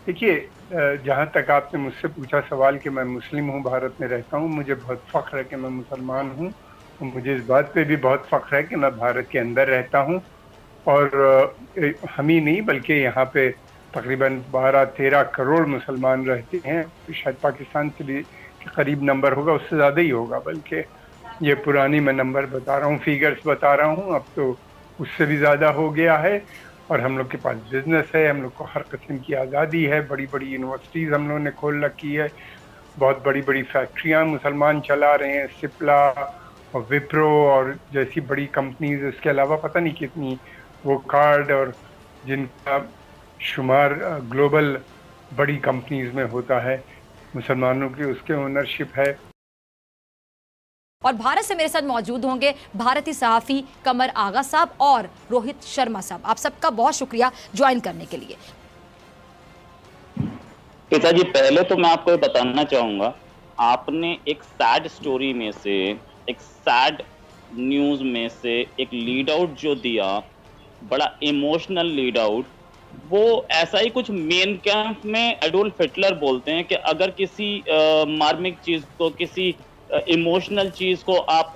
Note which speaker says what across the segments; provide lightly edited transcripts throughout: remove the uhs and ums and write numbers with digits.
Speaker 1: देखिए, जहाँ तक आपने मुझसे पूछा सवाल कि मैं मुस्लिम हूँ, भारत में रहता हूँ, मुझे बहुत फख्र है कि मैं मुसलमान हूँ। और मुझे इस बात पे भी बहुत फख्र है कि मैं भारत के अंदर रहता हूँ। और हम ही नहीं बल्कि यहाँ पे तकरीबन 12-13 करोड़ मुसलमान रहते हैं। शायद पाकिस्तान से भी के करीब नंबर होगा, उससे ज़्यादा ही होगा बल्कि। ये पुरानी मैं नंबर बता रहा हूँ, फिगर्स बता रहा हूँ, अब तो उससे भी ज़्यादा हो गया है। और हम लोग के पास बिजनेस है, हम लोग को हर किस्म की आज़ादी है, बड़ी बड़ी यूनिवर्सिटीज़ हम लोगों ने खोल रखी है, बहुत बड़ी बड़ी फैक्ट्रियां मुसलमान चला रहे हैं, सिप्ला और विप्रो और जैसी बड़ी कंपनीज। इसके अलावा पता नहीं कितनी वो कार्ड और जिनका शुमार ग्लोबल बड़ी कंपनीज में होता है, मुसलमानों की उसके ओनरशिप है।
Speaker 2: और भारत से मेरे साथ मौजूद होंगे भारतीय सहाफ़ी कमर आगा साहब और रोहित शर्मा साहब। आप सबका बहुत शुक्रिया ज्वाइन करने के लिए।
Speaker 3: पिताजी, पहले तो मैं आपको बताना चाहूंगा, आपने एक सैड स्टोरी में से, एक सैड न्यूज में से एक लीड आउट जो दिया, बड़ा इमोशनल लीड आउट, वो ऐसा ही कुछ मेन कैंप में एडोल्फ हिटलर बोलते हैं कि अगर किसी मार्मिक चीज को, किसी इमोशनल चीज को आप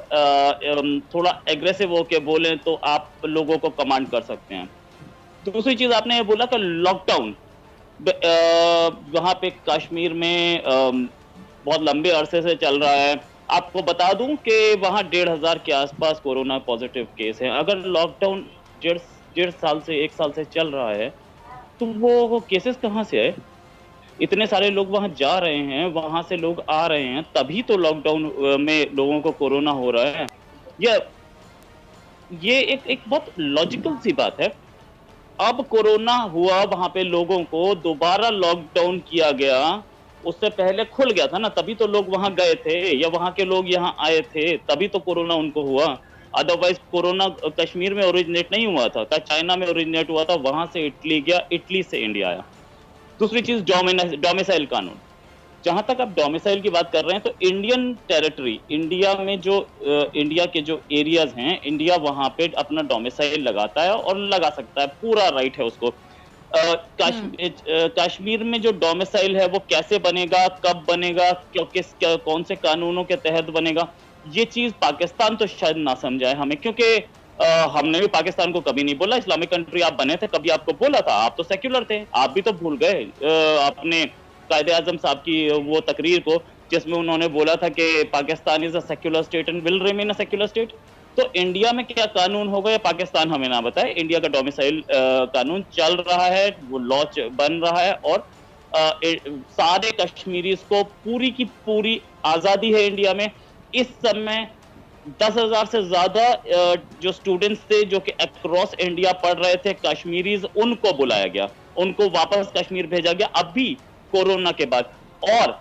Speaker 3: थोड़ा एग्रेसिव होके बोलें तो आप लोगों को कमांड कर सकते हैं। दूसरी चीज आपने ये बोला कि लॉकडाउन वहां पे कश्मीर में बहुत लंबे अरसे से चल रहा है। आपको बता दूं कि वहां 1,500 के आसपास कोरोना पॉजिटिव केस हैं। अगर लॉकडाउन डेढ़ डेढ़ साल से, एक साल से चल रहा है, तो वो केसेस कहाँ से आए? इतने सारे लोग वहां जा रहे हैं, वहां से लोग आ रहे हैं, तभी तो लॉकडाउन में लोगों को कोरोना हो रहा है। ये एक बहुत लॉजिकल सी बात है। अब कोरोना हुआ, वहां पे लोगों को दोबारा लॉकडाउन किया गया। उससे पहले खुल गया था ना, तभी तो लोग वहां गए थे, या वहां के लोग यहाँ आए थे, तभी तो कोरोना उनको हुआ। अदरवाइज कोरोना कश्मीर में ओरिजिनेट नहीं हुआ था, चाइना में ओरिजिनेट हुआ था, वहां से इटली गया, इटली से इंडिया आया। दूसरी चीज, डोमिसाइल कानून। जहां तक आप डोमिसाइल की बात कर रहे हैं, तो इंडियन टेरिटरी, इंडिया में जो इंडिया के जो एरियाज हैं, इंडिया वहां पे अपना डोमिसाइल लगाता है और लगा सकता है, पूरा राइट है उसको। कश्मीर में जो डोमिसाइल है वो कैसे बनेगा, कब बनेगा, कौन से कानूनों के तहत बनेगा, ये चीज पाकिस्तान तो शायद ना समझाए हमें, क्योंकि हमने भी पाकिस्तान को कभी नहीं बोला इस्लामिक कंट्री आप बने थे, कभी आपको बोला था? आप तो सेक्युलर थे, आप भी तो भूल गए अपने कायदे आजम साहब की वो तकरीर को, जिसमें उन्होंने बोला था कि Pakistan is a secular state and will remain a secular state. तो इंडिया में क्या कानून होगा, या पाकिस्तान हमें ना बताए। इंडिया का डोमिसाइल कानून चल रहा है, वो लॉ बन रहा है, और सारे कश्मीरीज को पूरी की पूरी आजादी है इंडिया में। इस समय 10,000 से ज्यादा जो स्टूडेंट्स थे जो कि अक्रॉस इंडिया पढ़ रहे थे, कश्मीरीज, उनको बुलाया गया, उनको वापस कश्मीर भेजा गया अभी कोरोना के बाद। और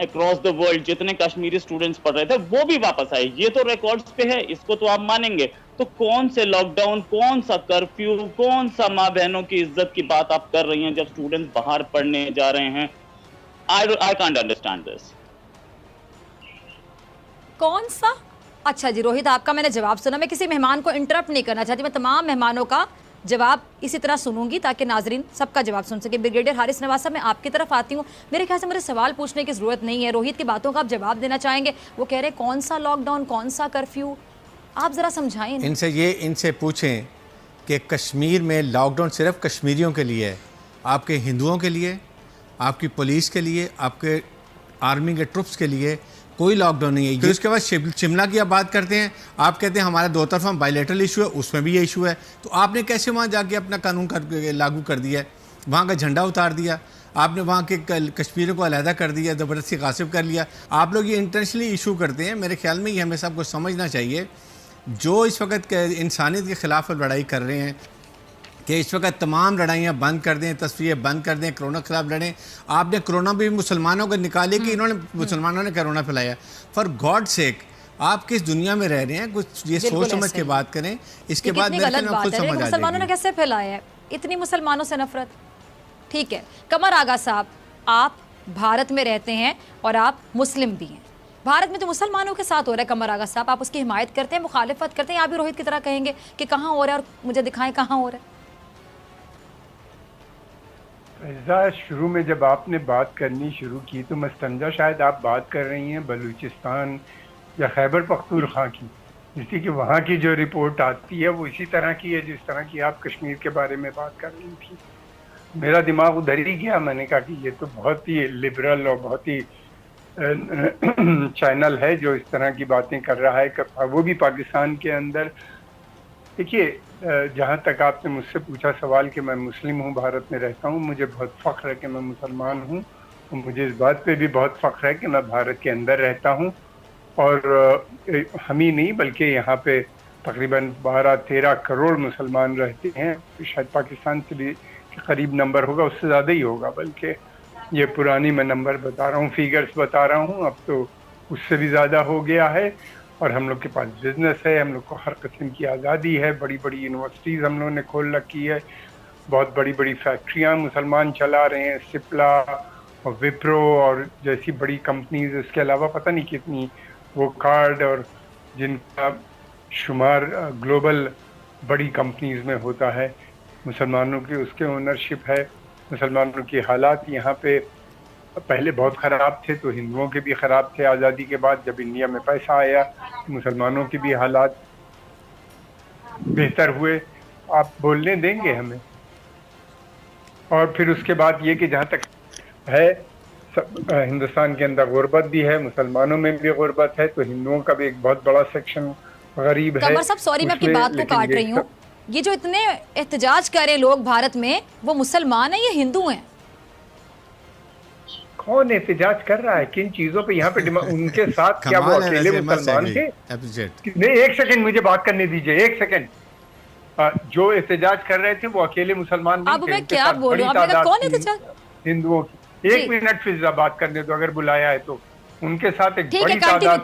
Speaker 3: अक्रॉस द वर्ल्ड जितने कश्मीरी स्टूडेंट्स पढ़ रहे थे वो भी वापस आए। ये तो रिकॉर्ड्स पे है, इसको तो आप मानेंगे। तो कौन से लॉकडाउन, कौन सा कर्फ्यू, कौन सा माँ बहनों की इज्जत की बात आप कर रही हैं जब स्टूडेंट्स बाहर पढ़ने जा रहे हैं? I can't understand this.
Speaker 2: कौन सा? अच्छा जी रोहित, आपका मैंने जवाब सुना। मैं किसी मेहमान को इंटरप्ट नहीं करना चाहती, मैं तमाम मेहमानों का जवाब इसी तरह सुनूंगी ताकि नाजरीन सबका जवाब सुन सके। ब्रिगेडियर हारिस नवाज साहब, मैं आपकी तरफ आती हूँ। मेरे ख्याल से मुझे सवाल पूछने की जरूरत नहीं है, रोहित की बातों का आप जवाब देना चाहेंगे। वो कह रहे हैं कौन सा लॉकडाउन, कौन सा कर्फ्यू, आप जरा समझाएं।
Speaker 4: इनसे पूछें कि कश्मीर में लॉकडाउन सिर्फ कश्मीरियों के लिए है, आपके हिंदुओं के लिए, आपकी पुलिस के लिए, आपके आर्मी के ट्रुप्स के लिए कोई लॉकडाउन नहीं है। फिर उसके बाद शिमला की आप बात करते हैं, आप कहते हैं हमारा दो तरफा बायलैटरल इशू है, उसमें भी ये इशू है। तो आपने कैसे वहाँ जाके अपना कानून लागू कर दिया है, वहाँ का झंडा उतार दिया, आपने वहाँ के कश्मीर को अलहदा कर दिया, ज़बरदस्ती गासिब कर लिया। आप लोग ये इंटेंशनली इशू करते हैं। मेरे ख्याल में ये हमें सबको समझना चाहिए, जो इस वक्त इंसानियत के ख़िलाफ़ लड़ाई कर रहे हैं, कि इस वक्त तमाम लड़ाइयाँ बंद कर दें, तस्वीरें बंद कर दें, कोरोना के खिलाफ लड़ें। आपने कोरोना भी मुसलमानों को निकाले कि इन्होंने मुसलमानों ने कोरोना फैलाया। फॉर गॉड सेक, आप किस दुनिया में रह रहे हैं? कुछ ये सोच समझ के बात करें। इसके बाद
Speaker 2: मुसलमानों ने कैसे फैलाया है इतनी मुसलमानों से नफरत? ठीक है, कमर आगा साहब, आप भारत में रहते हैं और आप मुस्लिम भी हैं। भारत में जो मुसलमानों के साथ हो रहा है कमर आगा साहब, आप उसकी हिमायत करते हैं, मुखालिफत करते हैं, आप भी रोहित की तरह कहेंगे कि कहाँ हो रहा है और मुझे दिखाएं कहाँ हो रहा है?
Speaker 1: फैज़ा, शुरू में जब आपने बात करनी शुरू की तो मैं समझा शायद आप बात कर रही हैं बलूचिस्तान या खैबर पख्तूनख्वा की, जिसकी कि वहाँ की जो रिपोर्ट आती है वो इसी तरह की है जिस तरह की आप कश्मीर के बारे में बात कर रही थी। मेरा दिमाग उधर ही गया, मैंने कहा कि ये तो बहुत ही लिबरल और बहुत ही चैनल है जो इस तरह की बातें कर रहा है, वो भी पाकिस्तान के अंदर। देखिए, जहाँ तक आपने मुझसे पूछा सवाल कि मैं मुस्लिम हूँ, भारत में रहता हूँ, मुझे बहुत फ़ख्र है कि मैं मुसलमान हूँ और मुझे इस बात पे भी बहुत फ़ख्र है कि मैं भारत के अंदर रहता हूँ। और हम ही नहीं बल्कि यहाँ पे तकरीबन 12-13 करोड़ मुसलमान रहते हैं, तो शायद पाकिस्तान से भी करीब नंबर होगा, उससे ज़्यादा ही होगा, बल्कि ये पुरानी मैं नंबर बता रहा हूँ, फिगर्स बता रहा हूँ, अब तो उससे भी ज़्यादा हो गया है। और हम लोग के पास बिजनेस है, हम लोग को हर किस्म की आज़ादी है, बड़ी बड़ी यूनिवर्सिटीज़ हम लोगों ने खोल रखी है, बहुत बड़ी बड़ी फैक्ट्रियाँ मुसलमान चला रहे हैं, सिप्ला और विप्रो और जैसी बड़ी कंपनीज, इसके अलावा पता नहीं कितनी वो कार्ड और जिनका शुमार ग्लोबल बड़ी कंपनीज में होता है, मुसलमानों की उसके ओनरशिप है। मुसलमानों की हालात यहाँ पे पहले बहुत ख़राब थे, तो हिंदुओं के भी ख़राब थे आज़ादी के बाद। जब इंडिया में पैसा आया मुसलमानों के भी हालात बेहतर हुए। आप बोलने देंगे हमें? और फिर उसके बाद ये कि जहाँ तक है हिंदुस्तान के अंदर गुर्बत भी है, मुसलमानों में भी गुर्बत है, तो हिंदुओं का भी एक बहुत बड़ा सेक्शन गरीब है।
Speaker 2: कमर साहब, सॉरी मैं आपकी बात को काट रही हूँ, ये जो इतने एहतजाज कर रहे लोग भारत में, वो मुसलमान हैं या हिंदू हैं?
Speaker 1: कौन एहतजाज कर रहा है, किन चीजों पे यहाँ पे उनके साथ क्या वो अकेले मुसलमान थे? नहीं, एक सेकंड मुझे बात करने दीजिए, एक सेकंड। जो एहतजाज कर रहे थे वो अकेले मुसलमान नहीं थे।
Speaker 2: अब मैं क्या बोल रही हूँ, कौन एहतजाज?
Speaker 1: हिंदुओं की। एक मिनट फिजा बात करने दो, अगर बुलाया है तो। उनके साथ एक बड़ी तादाद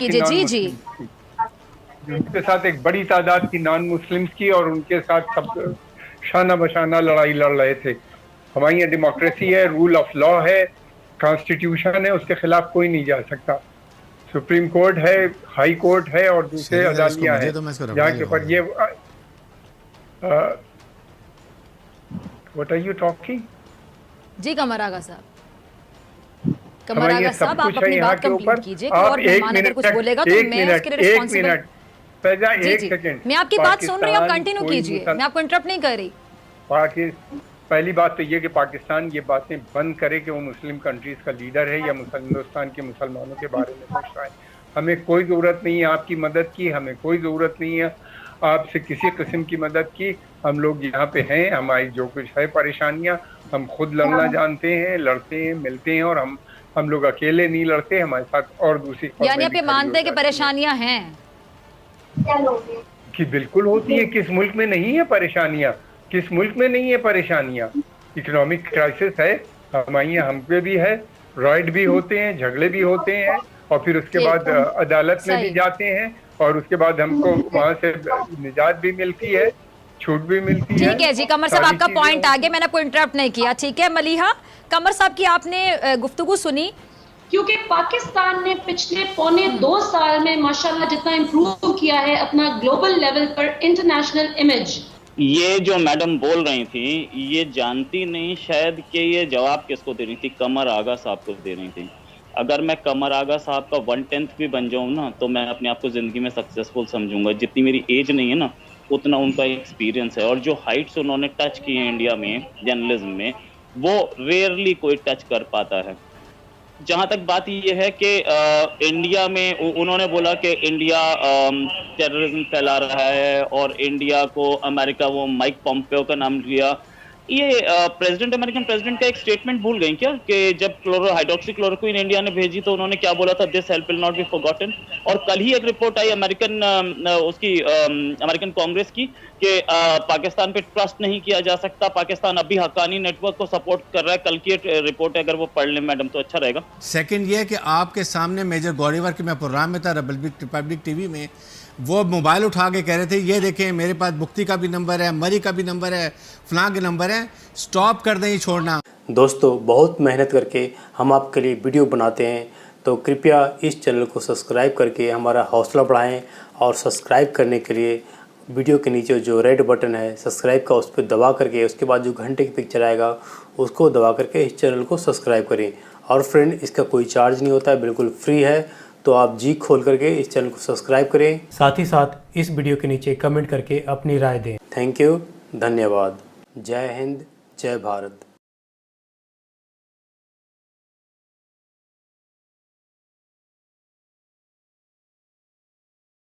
Speaker 1: उनके साथ एक बड़ी तादाद की नॉन मुस्लिम्स की, और उनके साथ सब शाना बशाना लड़ाई लड़ रहे थे। हमारी यहाँ डेमोक्रेसी है, रूल ऑफ लॉ है, कॉन्स्टिट्यूशन है, उसके खिलाफ कोई नहीं जा सकता। सुप्रीम कोर्ट है, हाई कोर्ट है और दूसरे अदालतियां हैं जहाँ के ऊपर ये व्हाट आर यू टॉकिंग?
Speaker 2: जी कमर आगा साहब, कमर आगा साहब, आप अपनी बात कंप्लीट कीजिए। और मेहमान अगर कुछ बोलेगा तो मैं उसके लिए रिस्पांसिबल।
Speaker 1: एक सेकंड,
Speaker 2: मैं आपकी बात सुन रही हूँ, आप कंटिन्यू कीजिए, मैं आपको इंटरप्ट नहीं कर रही।
Speaker 1: पहली बात तो ये कि पाकिस्तान ये बातें बंद करे कि वो मुस्लिम कंट्रीज का लीडर है या हिंदुस्तान के मुसलमानों के बारे में सोच रहा है। हमें कोई ज़रूरत नहीं है आपकी मदद की, हमें कोई ज़रूरत नहीं है आपसे किसी किस्म की मदद की। हम लोग यहाँ पे हैं, हमारी जो कुछ है परेशानियाँ हम खुद लड़ना जानते हैं, लड़ते हैं, मिलते हैं, और हम लोग अकेले नहीं लड़ते, हमारे साथ और दूसरी।
Speaker 2: यानी आप ये मानते हैं कि परेशानियाँ हैं?
Speaker 1: कि बिल्कुल होती है, किस मुल्क में नहीं है परेशानियाँ, किस मुल्क में नहीं है परेशानियाँ? इकोनॉमिक क्राइसिस है, हमारे यहाँ हम पे भी है, राइट भी होते हैं, झगड़े भी होते हैं, और फिर उसके बाद अदालत में भी जाते हैं, और उसके बाद हमको वहाँ से निजात भी मिलती है, छूट भी मिलती है।
Speaker 2: ठीक है जी कमर साहब, आपका पॉइंट आ गया, मैंने आपको इंटरप्ट नहीं किया। ठीक है मलिहा, कमर साहब की आपने गुफ्तगू सुनी,
Speaker 5: क्योंकि पाकिस्तान ने पिछले 1.25 साल में माशाल्लाह जितना इम्प्रूव किया है अपना ग्लोबल लेवल पर इंटरनेशनल इमेज।
Speaker 3: ये जो मैडम बोल रही थी, ये जानती नहीं शायद कि ये जवाब किसको दे रही थी, कमर आगा साहब को दे रही थी। अगर मैं कमर आगा साहब का 1/10 भी बन जाऊँ ना, तो मैं अपने आप को ज़िंदगी में सक्सेसफुल समझूंगा। जितनी मेरी एज नहीं है ना, उतना उनका एक्सपीरियंस है, और जो हाइट्स उन्होंने टच की हैं इंडिया में जर्नलिज्म में, वो रेयरली कोई टच कर पाता है। जहाँ तक बात ये है कि इंडिया में उन्होंने बोला कि इंडिया टेररिज्म फैला रहा है, और इंडिया को अमेरिका, वो माइक पॉम्पेओ का नाम लिया। ये प्रेसिडेंट, अमेरिकन प्रेसिडेंट का एक स्टेटमेंट भूल गई क्या, कि जब हाइड्रोक्सीक्लोरोक्विन इंडिया ने भेजी तो उन्होंने क्या बोला था, this help will not be forgotten. और कल ही एक रिपोर्ट आई अमेरिकन कांग्रेस की कि पाकिस्तान पे ट्रस्ट नहीं किया जा सकता, पाकिस्तान अभी हक्कानी नेटवर्क को सपोर्ट कर रहा है। कल की रिपोर्ट है, अगर वो पढ़ लें मैडम तो अच्छा रहेगा।
Speaker 4: सेकंड ये कि आपके सामने मेजर गौरीवर के मैं प्रोग्राम में था रिपब्लिक टीवी में, वो मोबाइल उठा के कह रहे थे ये देखें मेरे पास मुफ्ती का भी नंबर है, मरी का भी नंबर है, फलां के नंबर है, स्टॉप कर दें ये छोड़ना।
Speaker 6: दोस्तों बहुत मेहनत करके हम आपके लिए वीडियो बनाते हैं, तो कृपया इस चैनल को सब्सक्राइब करके हमारा हौसला बढ़ाएं, और सब्सक्राइब करने के लिए वीडियो के नीचे जो रेड बटन है सब्सक्राइब का, उस पर दबा करके उसके बाद जो घंटे की पिक्चर आएगा उसको दबा करके इस चैनल को सब्सक्राइब करें। और फ्रेंड, इसका कोई चार्ज नहीं होता है, बिल्कुल फ्री है। तो आप जी खोल करके इस चैनल को सब्सक्राइब करें, साथ ही साथ इस वीडियो के नीचे कमेंट करके अपनी राय दें। थैंक यू, धन्यवाद। जय हिंद, जय भारत।